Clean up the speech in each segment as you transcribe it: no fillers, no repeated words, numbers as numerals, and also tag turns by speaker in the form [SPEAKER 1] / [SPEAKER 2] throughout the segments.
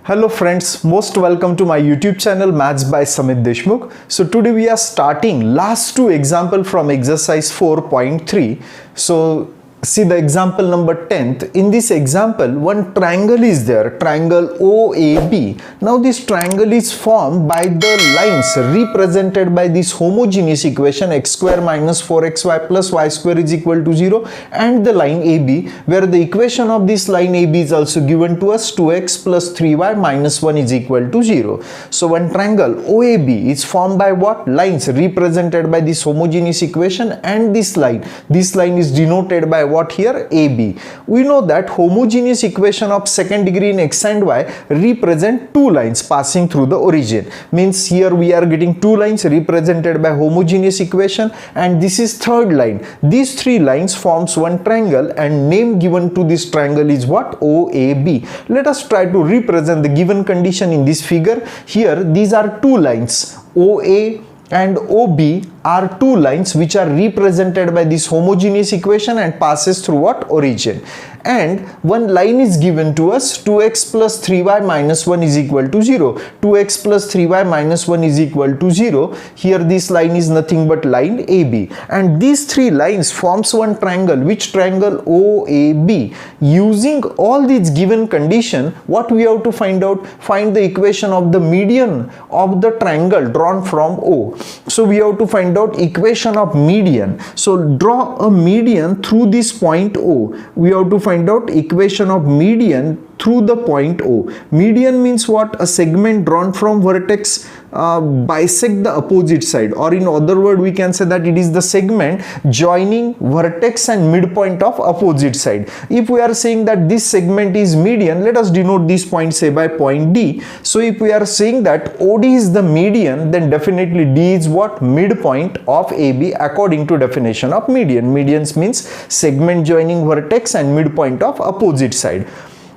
[SPEAKER 1] Hello friends, most welcome to my YouTube channel Maths by Samit Deshmukh. So today we are starting last two example from exercise 4.3. So see the example number 10th. In this example, one triangle is there, triangle OAB. Now this triangle is formed by the lines represented by this homogeneous equation x square minus 4xy plus y square is equal to 0 and the line AB, where the equation of this line AB is also given to us 2x plus 3y minus 1 is equal to 0. So one triangle OAB is formed by what? Lines represented by this homogeneous equation and this line. This line is denoted by what here? AB. We know that homogeneous equation of second degree in x and y represent two lines passing through the origin. Means here we are getting two lines represented by homogeneous equation and this is third line. These three lines forms one triangle and name given to this triangle is what? OAB. Let us try to represent the given condition in this figure. Here these are two lines, OA and OB are two lines which are represented by this homogeneous equation and passes through what? Origin. And one line is given to us, 2x plus 3y minus 1 is equal to 0. 2x plus 3y minus 1 is equal to 0. Here this line is nothing but line AB. And these three lines forms one triangle. Which triangle? OAB. Using all these given condition, what we have to find out? Find the equation of the median of the triangle drawn from O. So we have to find out equation of median. So draw a median through this point O. We have to find out equation of median through the point O. Median means what? A segment drawn from vertex bisect the opposite side, or in other word we can say that it is the segment joining vertex and midpoint of opposite side. If we are saying that this segment is median, let us denote this point say by point D. So if we are saying that OD is the median, then definitely D is what? Midpoint of AB according to definition of median. Medians means segment joining vertex and midpoint of opposite side.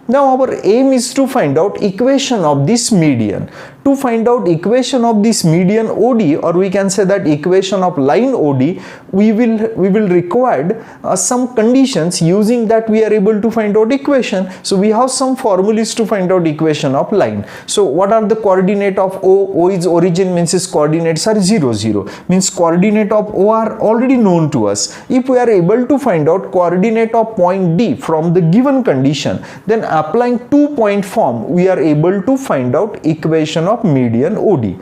[SPEAKER 1] Now our aim is to find out equation of this median. To find out equation of this median OD, or we can say that equation of line OD, we will require some conditions. Using that we are able to find out equation. So we have some formulas to find out equation of line. So what are the coordinate of O? O is origin, means its coordinates are 0, 0. Means coordinate of O are already known to us. If we are able to find out coordinate of point D from the given condition, then applying 2-point form we are able to find out equation of median OD.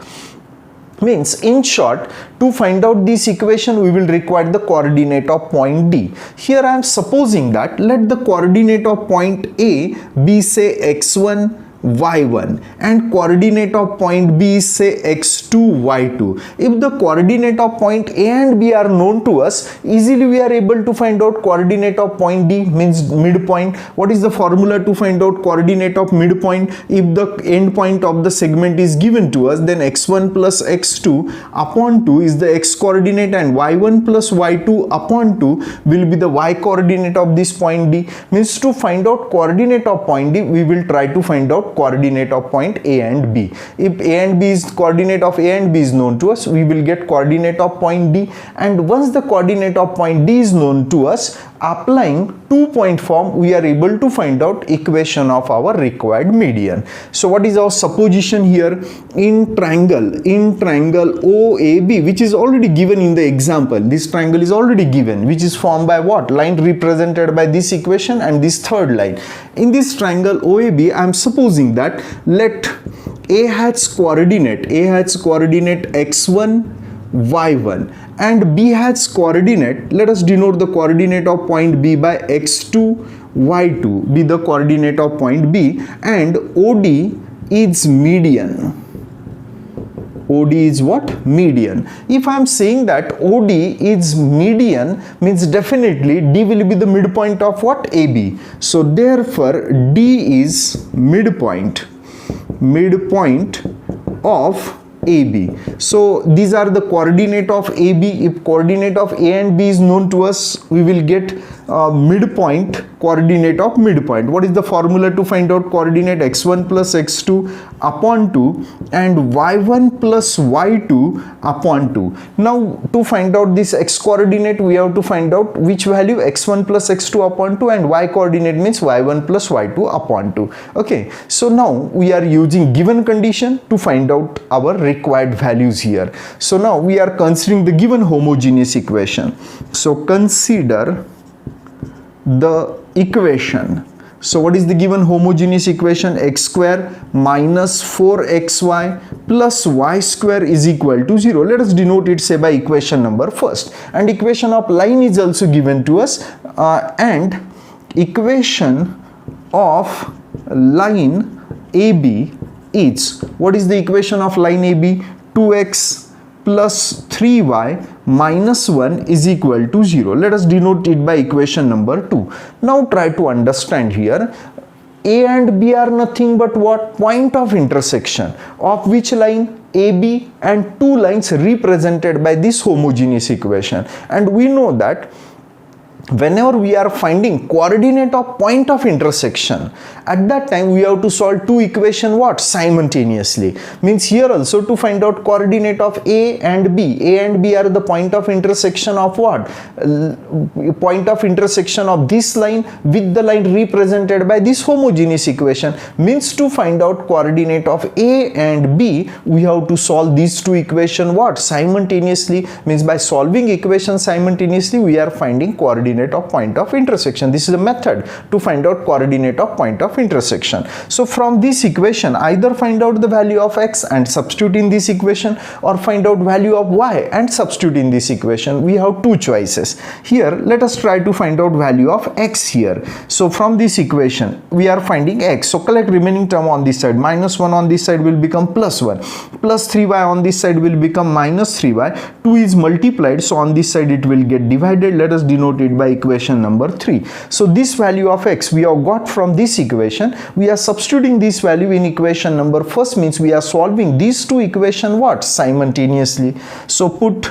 [SPEAKER 1] Means in short, to find out this equation we will require the coordinate of point D. Here I am supposing that let the coordinate of point A be say x1 y1 and coordinate of point B is say x2 y2. If the coordinate of point A and B are known to us, easily we are able to find out coordinate of point D, means midpoint. What is the formula to find out coordinate of midpoint? If the end point of the segment is given to us, then x1 plus x2 upon 2 is the x coordinate and y1 plus y2 upon 2 will be the y coordinate of this point D. Means to find out coordinate of point D, we will try to find out coordinate of point A and B. If A and B is coordinate of A and B is known to us, we will get coordinate of point D, and once the coordinate of point D is known to us, applying 2-point form we are able to find out equation of our required median. So what is our supposition here? In triangle OAB, which is already given in the example, this triangle is already given, which is formed by what? Line represented by this equation and this third line. In this triangle OAB, I am supposing that let A has coordinate x1 y1 and B has coordinate, let us denote the coordinate of point B by x2 y2 be the coordinate of point B, and OD is median. OD is what? Median. If I am saying that OD is median, means definitely D will be the midpoint of what? AB. So therefore D is midpoint of AB. So these are the coordinate of AB. If coordinate of A and B is known to us, we will get midpoint, coordinate of midpoint. What is the formula to find out coordinate? x1 plus x2 upon 2 and y1 plus y2 upon 2. Now to find out this x coordinate, we have to find out which value, x1 plus x2 upon 2, and y coordinate means y1 plus y2 upon 2. Okay, so now we are using given condition to find out our required values here. So now we are considering the given homogeneous equation. So consider the equation. So what is the given homogeneous equation? X square minus 4xy plus y square is equal to 0. Let us denote it, say, by equation number first. And equation of line is also given to us, and equation of line AB is, what is the equation of line AB? 2x plus 3y minus 1 is equal to 0. Let us denote it by equation number 2. Now try to understand here. A and B are nothing but what? Point of intersection of which line? AB, and two lines represented by this homogeneous equation. And we know that whenever we are finding coordinate of point of intersection, at that time we have to solve two equation what? Simultaneously. Means here also to find out coordinate of A and B. A and B are the point of intersection of what? Point of intersection of this line with the line represented by this homogeneous equation. Means to find out coordinate of A and B, we have to solve these two equation what? Simultaneously. Means by solving equation simultaneously, we are finding coordinate of point of intersection. This is a method to find out coordinate of point of intersection. So from this equation, either find out the value of x and substitute in this equation, or find out value of y and substitute in this equation. We have two choices. Here let us try to find out value of x here. So from this equation we are finding x. So collect remaining term on this side. Minus 1 on this side will become plus 1. Plus 3y on this side will become minus 3y. 2 is multiplied, so on this side it will get divided. Let us denote it by equation number 3. So this value of x we have got from this equation. We are substituting this value in equation number first, means we are solving these two equation what? Simultaneously. So put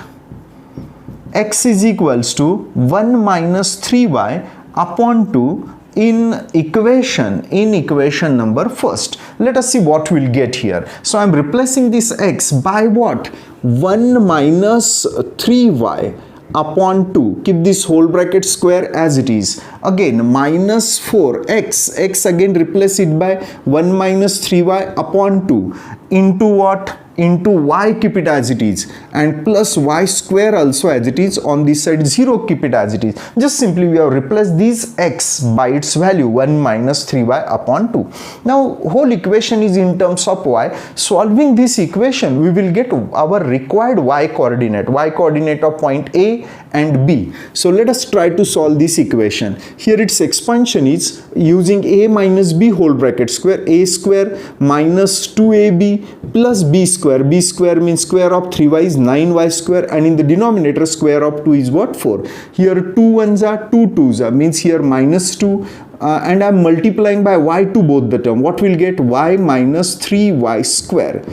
[SPEAKER 1] x is equals to 1 minus 3y upon 2 in equation number first. Let us see what we'll get here. So I'm replacing this x by what? 1 minus 3y upon 2. Keep this whole bracket square as it is. Again minus 4x, x again replace it by 1 minus 3y upon 2 into what? Into y, keep it as it is, and plus y square also as it is. On this side 0, keep it as it is. Just simply we have replaced this x by its value 1 minus 3y upon 2. Now whole equation is in terms of y. Solving this equation we will get our required y coordinate of point A and B. So let us try to solve this equation. Here its expansion is using a minus b whole bracket square, a square minus 2ab plus b square. B square means square of 3y is 9y square, and in the denominator square of 2 is what? 4. Here 2 ones are 2 2s are, means here minus 2, and I am multiplying by y to both the term. What will get? Y minus 3y square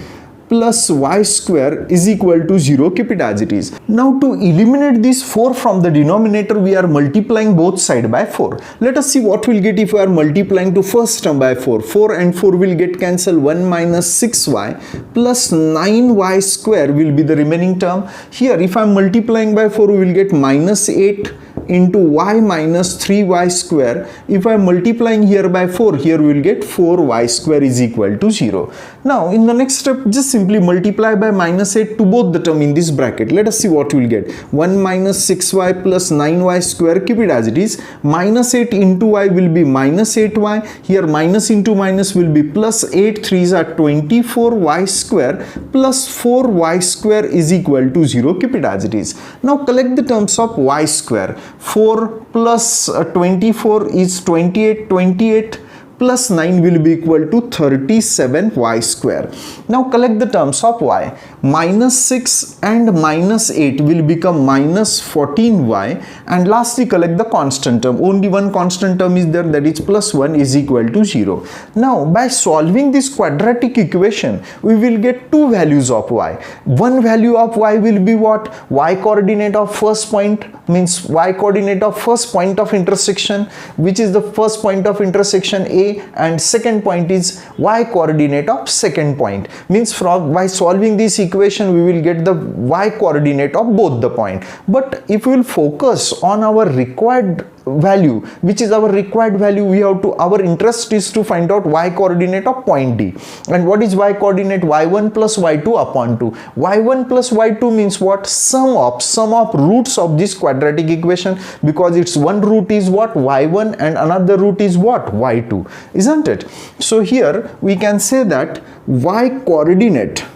[SPEAKER 1] plus y square is equal to 0. Keep it as it is. Now to eliminate this 4 from the denominator, we are multiplying both side by 4. Let us see what we'll get if we are multiplying to first term by 4. 4 and 4 will get cancelled. 1 minus 6y plus 9y square will be the remaining term. Here if I am multiplying by 4, we will get minus 8 into y minus 3y square. If I am multiplying here by 4, here we will get 4y square is equal to 0. Now in the next step, just simply multiply by minus 8 to both the term in this bracket. Let us see what we will get. 1 minus 6y plus 9y square, keep it as it is. Minus 8 into y will be minus 8y. Here minus into minus will be plus 8 3s are 24y square plus 4y square is equal to 0. Keep it as it is. Now collect the terms of y square. 4 plus 24 is 28. 28 plus 9 will be equal to 37y square. Now collect the terms of y. minus 6 and minus 8 will become minus 14y, and lastly collect the constant term. Only one constant term is there, that is plus 1 is equal to 0. Now by solving this quadratic equation, we will get two values of y. One value of y will be what? Y coordinate of first point, means y coordinate of first point of intersection, which is the first point of intersection A, and second point is y coordinate of second point, means from by solving this equation we will get the y coordinate of both the point. But if we will focus on our required value, which is our required value, we have to, our interest is to find out y coordinate of point D. And what is y coordinate? y1 plus y2 upon 2. y1 plus y2 means what? Sum of roots of this quadratic equation, because its one root is what? y1 and another root is what? y2, isn't it? So here we can say that y coordinate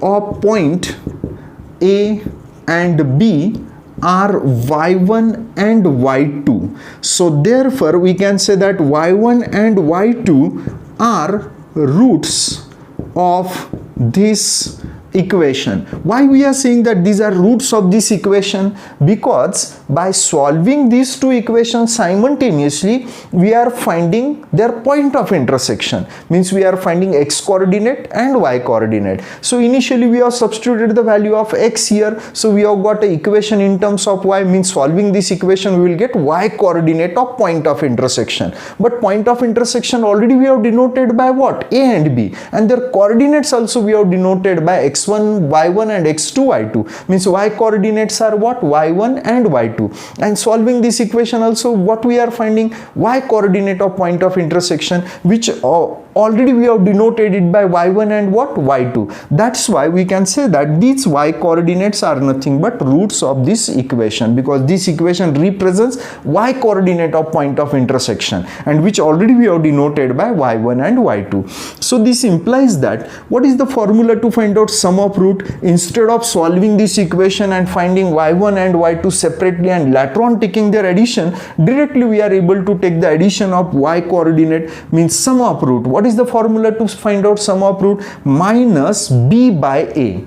[SPEAKER 1] of point A and B are y1 and y2. So therefore we can say that y1 and y2 are roots of this equation. Why we are saying that these are roots of this equation? Because by solving these two equations simultaneously, we are finding their point of intersection, means we are finding x coordinate and y coordinate. So initially we have substituted the value of x here, so we have got an equation in terms of y, means solving this equation we will get y coordinate of point of intersection. But point of intersection already we have denoted by what? A and B, and their coordinates also we have denoted by x1, y1 and x2, y2, means y coordinates are what? y1 and y2. And solving this equation also, what we are finding? Y coordinate of point of intersection, which already we have denoted it by y1 and what? y2. That's why we can say that these y coordinates are nothing but roots of this equation, because this equation represents y coordinate of point of intersection, and which already we have denoted by y1 and y2. So this implies that what is the formula to find out sum of root? Instead of solving this equation and finding y1 and y2 separately and later on taking their addition, directly we are able to take the addition of y coordinate, means sum of root. What is the formula to find out sum of root? Minus b by a.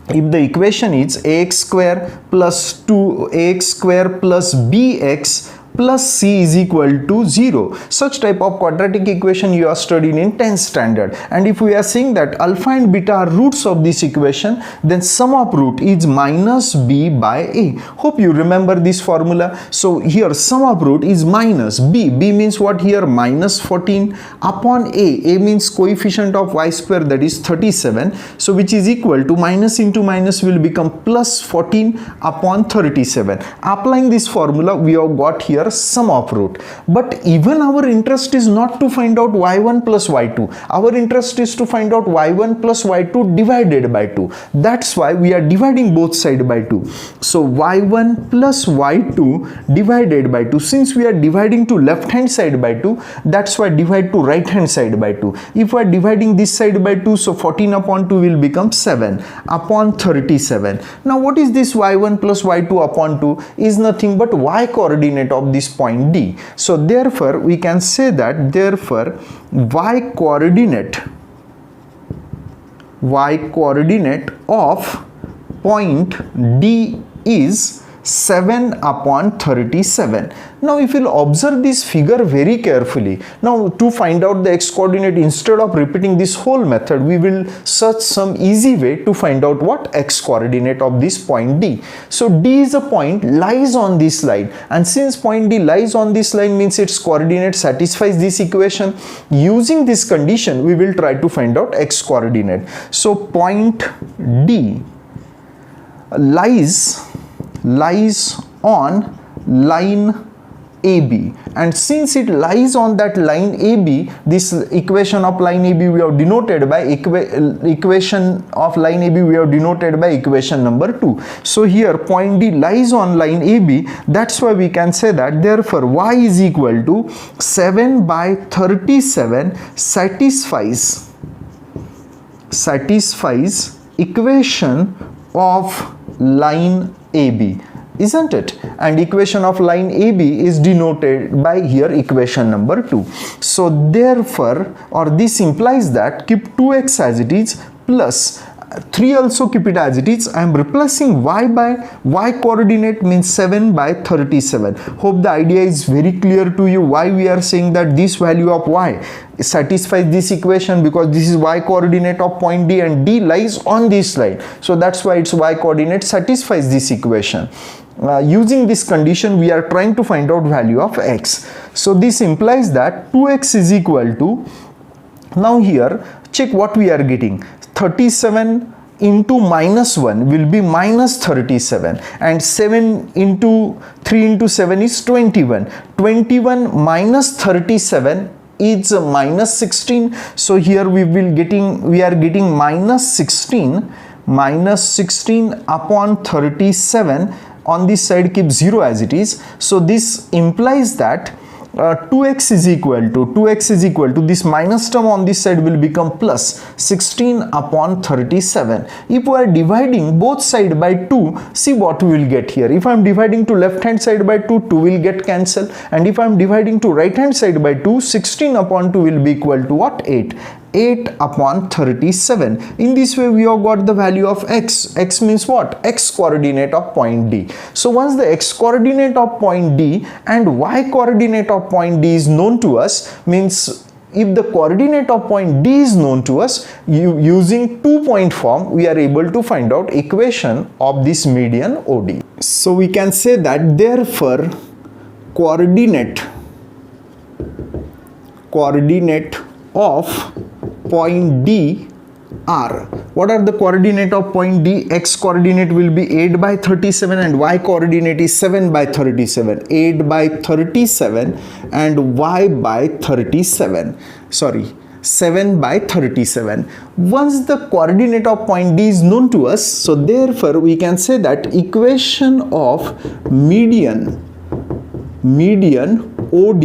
[SPEAKER 1] If the equation is ax square plus 2ax square plus bx plus c is equal to 0. Such type of quadratic equation you are studied in 10th standard. And if we are saying that alpha and beta are roots of this equation, then sum of root is minus b by a. Hope you remember this formula. So here sum of root is minus b. B means what here? Minus 14 upon a. A means coefficient of y square, that is 37. So which is equal to minus into minus will become plus 14 upon 37. Applying this formula, we have got here sum of root. But even our interest is not to find out y1 plus y2. Our interest is to find out y1 plus y2 divided by 2. That's why we are dividing both sides by 2. So y1 plus y2 divided by 2. Since we are dividing to left hand side by 2, that's why divide to right hand side by 2. If we are dividing this side by 2, so 14 upon 2 will become 7 upon 37. Now what is this y1 plus y2 upon 2? Is nothing but y coordinate of this point D. So therefore we can say that y coordinate of point D is 7 upon 37. Now if you observe this figure very carefully, now to find out the x coordinate, instead of repeating this whole method, we will search some easy way to find out what x coordinate of this point D. So D is a point lies on this line, and since point D lies on this line means its coordinate satisfies this equation. Using this condition, we will try to find out x coordinate. So point D lies on line AB, and since it lies on that line AB, this equation of line AB we have denoted by equation of line AB we have denoted by equation number 2. So here point D lies on line AB, that's why we can say that therefore y is equal to 7 by 37 satisfies equation of line AB. isn't it? And equation of line AB is denoted by here equation number 2. So therefore, or this implies that keep 2x as it is plus 3 also keep it as it is. I am replacing y by y coordinate means 7 by 37. Hope the idea is very clear to you why we are saying that this value of y satisfies this equation, because this is y coordinate of point D and D lies on this line. So that's why its y coordinate satisfies this equation. Using this condition we are trying to find out value of x. So this implies that 2x is equal to, now here check what we are getting. 37 into minus 1 will be minus 37, and 7 into 3 into 7 is 21. 21 minus 37 is minus 16. So here we are getting minus 16 upon 37. On this side keep 0 as it is. So this implies that 2x is equal to this minus term on this side will become plus 16 upon 37. If we are dividing both side by 2, see what we will get here. If I am dividing to left hand side by 2, 2 will get cancelled, and if I am dividing to right hand side by 2, 16 upon 2 will be equal to what? 8. 8 upon 37. In this way we have got the value of x. X means what? X coordinate of point D. So once the x coordinate of point D and y coordinate of point D is known to us, means if the coordinate of point D is known to us, using 2-point form we are able to find out equation of this median OD. So we can say that therefore coordinate of point D are, what are the coordinate of point D? X coordinate will be 8 by 37 and y coordinate is 7 by 37. 8 by 37 and y by 37. Sorry, 7 by 37. Once the coordinate of point D is known to us, so therefore we can say that equation of median OD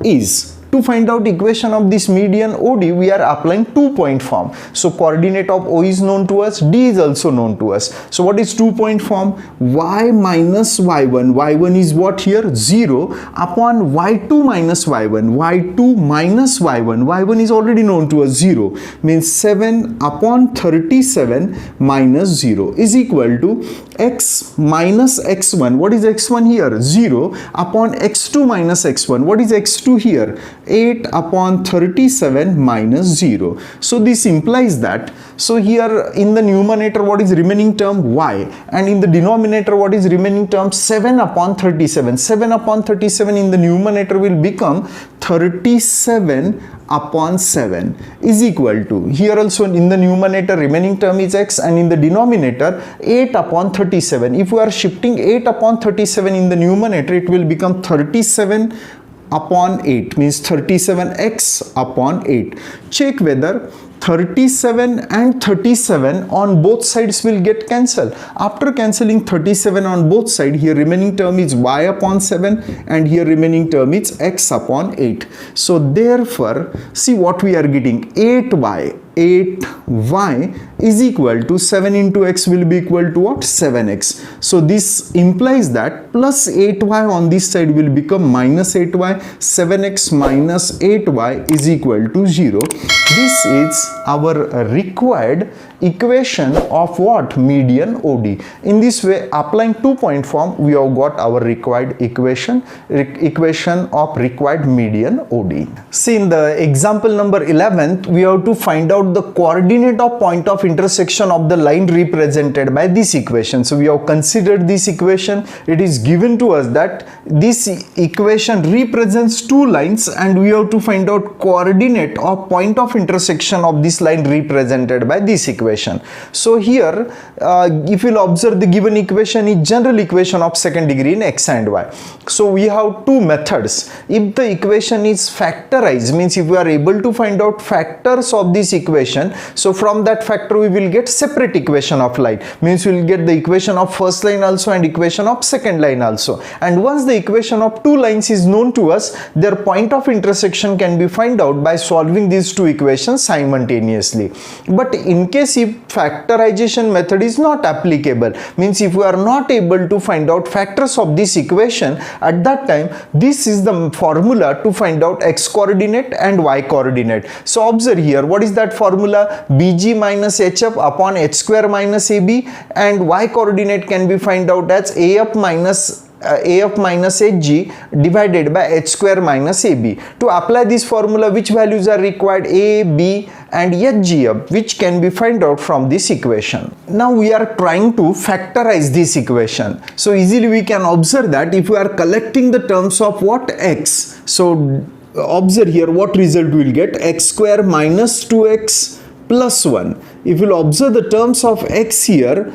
[SPEAKER 1] is, to find out equation of this median OD we are applying 2-point form. So coordinate of O is known to us, D is also known to us. So what is 2-point form? Y minus y1. Y1 is what here? 0 upon y2 minus y1. Y2 minus y1. Y1 is already known to us, 0. Means 7 upon 37 minus 0 is equal to x minus x1. What is x1 here? 0 upon x2 minus x1. What is x2 here? 8 upon 37 minus 0. So this implies that, so here in the numerator what is remaining term? Y, and in the denominator what is remaining term? 7 upon 37. 7 upon 37 in the numerator will become 37 upon 7 is equal to, here also in the numerator remaining term is x, and in the denominator 8 upon 37. If we are shifting 8 upon 37 in the numerator, it will become 37 upon 8, means 37x upon 8. Check whether 37 and 37 on both sides will get cancelled. After cancelling 37 on both sides, here remaining term is y upon 7 and here remaining term is x upon 8. So therefore, see what we are getting, 8y is equal to 7 into x will be equal to what? 7x. So this implies that plus 8y on this side will become minus 8y. 7x minus 8y is equal to 0. This is our required equation of what? Median OD. In this way, applying 2-point form, we have got our required equation of required median OD. See, in the example number 11, we have to find out the coordinate of point of intersection of the line represented by this equation. So we have considered this equation. It is given to us that this equation represents two lines and we have to find out coordinate of point of intersection of this line represented by this equation. So here if you will observe, the given equation is general equation of second degree in x and y. So we have two methods. If the equation is factorized, means if we are able to find out factors of this equation, so from that factor we will get separate equation of line, means we will get the equation of first line also and equation of second line also. And once the equation of two lines is known to us, their point of intersection can be found out by solving these two equations simultaneously. But in case if factorization method is not applicable, means if we are not able to find out factors of this equation, at that time this is the formula to find out x coordinate and y coordinate. So observe here, what is that formula? bg minus hf upon h square minus ab, and y coordinate can be find out as af minus hg divided by h square minus ab. To apply this formula, which values are required? A, b and hgf, which can be find out from this equation. Now we are trying to factorize this equation. So easily we can observe that if we are collecting the terms of what? X. So observe here what result we will get: x square minus 2x plus 1. If you will observe the terms of x here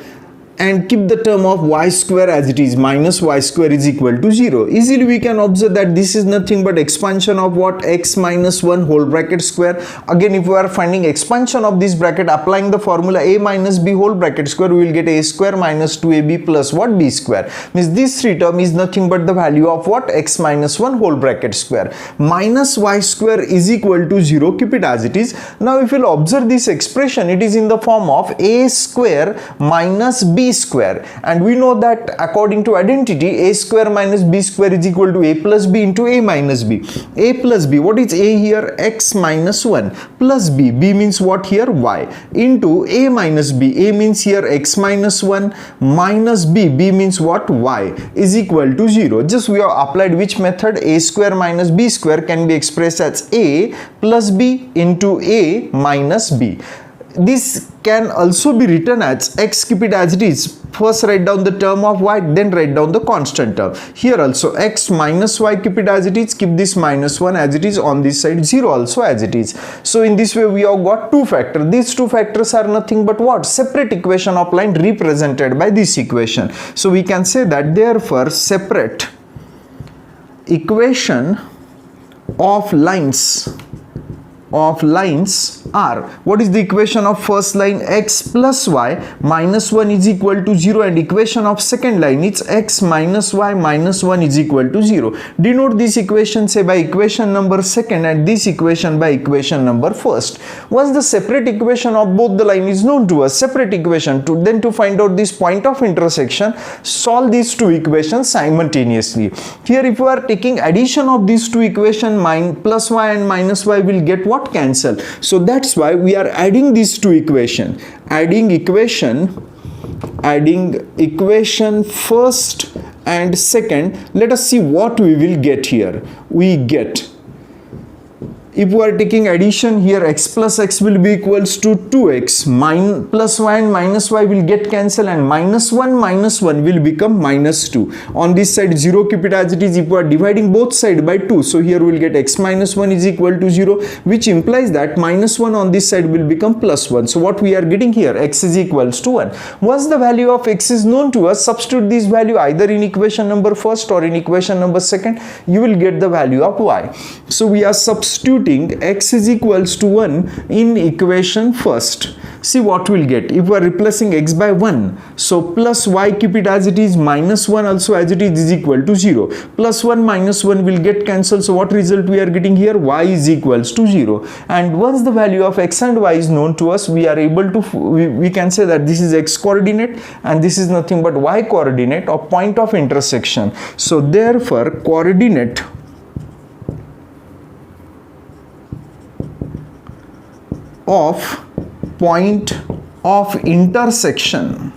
[SPEAKER 1] and keep the term of y square as it is, minus y square is equal to 0. Easily we can observe that this is nothing but expansion of what? X minus 1 whole bracket square. Again, if we are finding expansion of this bracket, applying the formula a minus b whole bracket square, we will get a square minus 2ab plus what? B square. Means this three term is nothing but the value of what? X minus 1 whole bracket square. Minus y square is equal to 0. Keep it as it is. Now if you will observe this expression, it is in the form of a square minus b square, and we know that according to identity, a square minus b square is equal to a plus b into a minus b. A plus b, what is a here? X minus 1 plus b, b means what here? Y, into a minus b, a means here x minus 1 minus b, b means what? Y, is equal to 0. Just we have applied which method? A square minus b square can be expressed as a plus b into a minus b. This can also be written as x. Keep it as it is. First write down the term of y, then write down the constant term. Here also x minus y, keep it as it is. Keep this minus 1 as it is. On this side 0 also as it is. So in this way we have got two factors. These two factors are nothing but what? Separate equation of line represented by this equation. So we can say that therefore separate equation of lines are, what is the equation of first line? X plus y minus 1 is equal to 0, and equation of second line it's x minus y minus 1 is equal to 0. Denote this equation say by equation number second, and this equation by equation number first. Once the separate equation of both the line is known to us, separate equation, then to find out this point of intersection, solve these two equations simultaneously. Here if we are taking addition of these two equations, plus y and minus y will get what? Cancel. So that's why we are adding these two equations. Adding equation first and second. Let us see what we will get here. We get, if we are taking addition here, x plus x will be equals to 2x, plus y and minus y will get cancelled, and minus 1 will become minus 2. On this side 0, keep it as it is. If we are dividing both sides by 2, so here we will get x minus 1 is equal to 0, which implies that minus 1 on this side will become plus 1. So what we are getting here? X is equals to 1. Once the value of x is known to us, substitute this value either in equation number first or in equation number second, you will get the value of y. So we are substituting x is equals to 1 in equation first. See what we'll get if we are replacing x by 1. So plus y, keep it as it is, minus 1 also as it is equal to 0. Plus 1 minus 1 will get cancelled. So what result we are getting here? Y is equals to 0. And once the value of x and y is known to us, we are able to, we can say that this is x coordinate and this is nothing but y coordinate or point of intersection. So therefore coordinate of point of intersection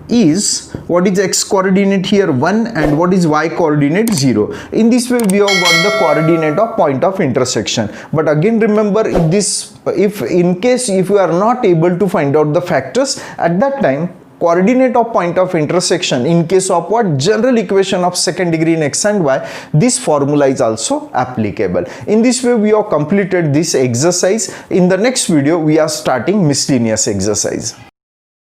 [SPEAKER 1] is, what is x coordinate here? 1, and what is y coordinate? 0. In this way we have got the coordinate of point of intersection. But again remember, if in case if you are not able to find out the factors, at that time coordinate of point of intersection in case of what? General equation of second degree in x and y, this formula is also applicable. In this way we have completed this exercise. In the next video we are starting miscellaneous exercise.